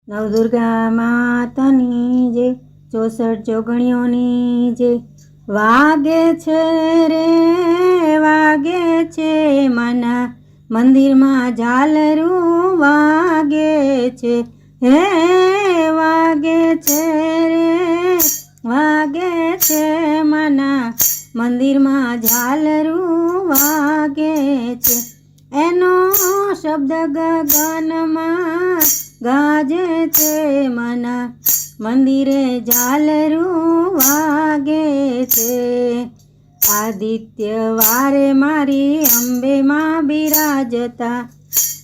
નવદુર્ગા માતાની જય, 64 જોગણીઓની જય. વાગે છે રે વાગે છે મના મંદિરમાં ઝાલરું વાગે છે, હે વાગે છે રે વાગે છે મના મંદિરમાં ઝાલરું વાગે છે. એનો શબ્દ ગગનમાં ગાજે છે મના મંદિરે ઝાલરું વાગે છે. આદિત્ય વારે મારી અંબે માં બિરાજતા,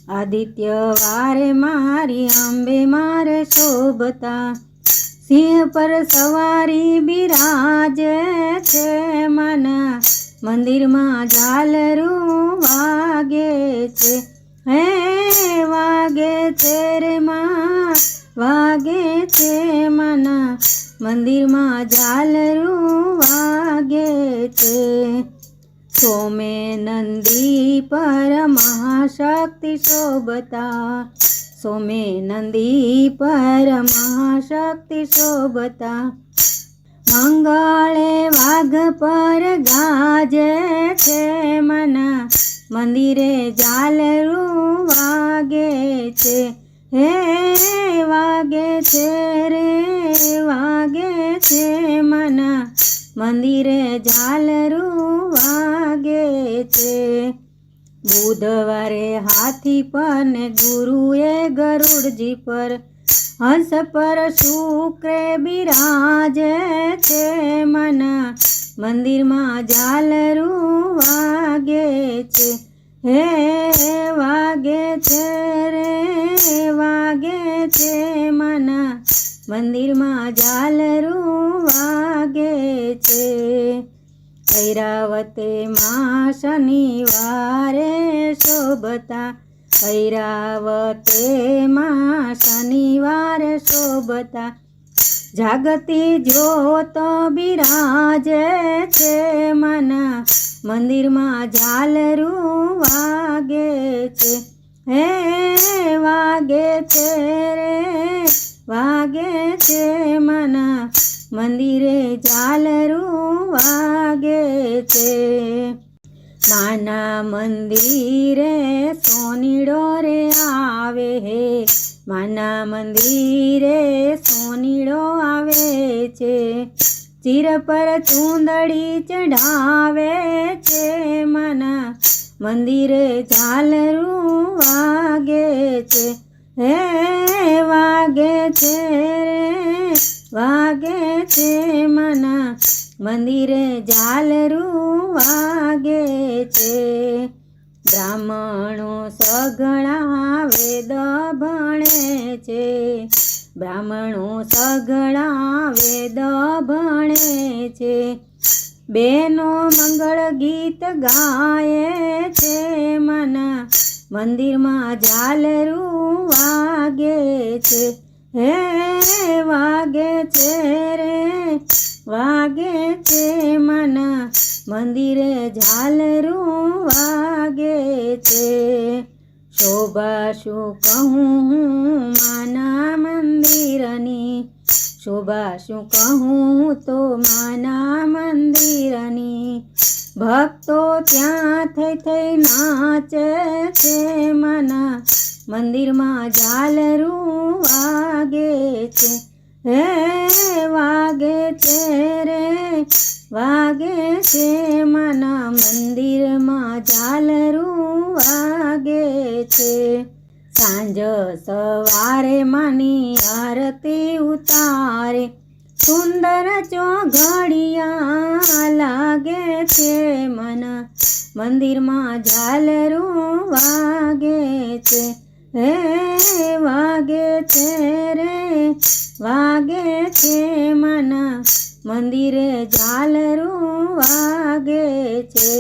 આદિત્ય વારે મારી અંબે મારે શોભતા, સિંહ પર સવારી બિરાજે છે મના મંદિરમાં ઝાલરું વાગે છે, હે વાગે છે રે માં વાગે છે મના મંદિરમાં ઝાલરું વાગે છે. સોમે નંદી પર મહાશક્તિ શોભતા, સોમે નંદી પર મહાશક્તિ શોભતા, મંગળે વાઘ પર ગાજે છે મના મંદિરે ઝાલરું વાગે છે, હે વાગે છે રે વાગે છે મના મંદિરે ઝાલરું વાગે છે. બુધવારે હાથી પર ને ગુરુએ ગરુડજી પર, હંસ પર શુક્રે બિરાજે છે મના મંદિરમાં ઝાલરું વાગે છે, હે વાગે છે રે વાગે છે મના મંદિરમાં ઝાલરું વાગે છે. ઐરાવતે માં શનિવારે શોભતા, ઐરાવતે માં શનિવારે શોભતા, જાગતી જ્યોત બિરાજે છે મના મંદિરમાં ઝાલરું વાગે છે, હે વાગે છે રે વાગે છે મના મંદિરે ઝાલરું વાગે છે. માના મંદિરે સોનીડો રે આવે હે, માના મંદિરે સોનીડો આવે છે, ચીર પર ચૂંદડી ચઢાવે છે મના મંદિરે ઝાલરું વાગે છે, હે વાગે છે રે વાગે છે મના મંદિરે ઝાલરું વાગે છે. બ્રાહ્મણો સઘળા વેદ ભણે છે, બ્રાહ્મણો સઘળા વેદ ભણે છે, બેનો મંગળ ગીત ગાય છે મના મંદિરમાં ઝાલરું વાગે છે, હે વાગે છે રે વાગે છે મના મંદિરે ઝાલરું વાગે છે. શોભા શું કહું માના મંદિરની, શોભા શું કહું તો માના મંદિરની, ભક્તો ત્યાં થઈ નાચે છે મના મંદિરમાં ઝાલરું વાગે છે, હે વાગે છે રે વાગે છે મના મંદિરમાં ઝાલરું વાગે છે. સાંજ સવારે માની આરતી ઉતારે, સુંદર ચોઘડિયા લાગે છે મના મંદિરમાં ઝાલરું વાગે છે, હે વાગે છે રે વાગે છે મના મંદિરે ઝાલરું વાગે છે.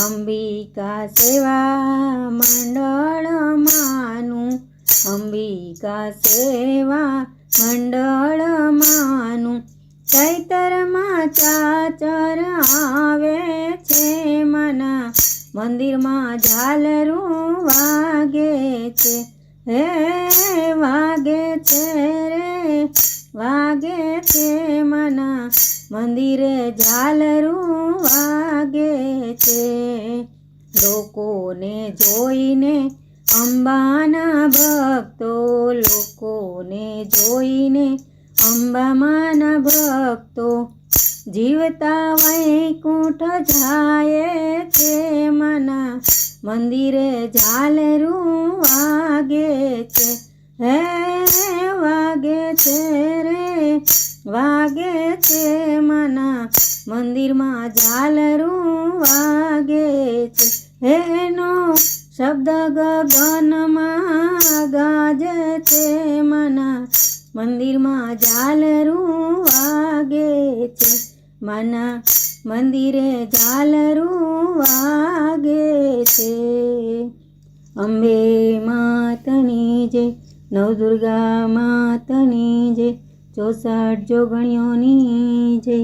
અંબિકા સેવા મંડળ માનું, અંબિકા સેવા મંડળ માનું, ચૈતરમાં ચાચર આવે છે મના મંદિરમાં ઝાલરું વાગે છે, હે વાગે છે રે વાગે છે મના મંદિરે ઝાલરું વાગે છે લોકોને જોઈને અંબાના ભક્તો લોકોને જોઈને અંબામાના ભક્તો જીવતા વૈકુંઠ જાય છે મના મંદિરે ઝાલરું વાગે છે હે વાગે છે રે વાગે છે મના મંદિરમાં ઝાલરું વાગે છે એનો શબ્દ ગગનમાં ગાજે છે મના મંદિરમાં ઝાલરું વાગે છે મના મંદિરે ઝાલરું વાગે છે અંબે માતની જય નવદુર્ગા માતની જય 64 જોગણીઓની જય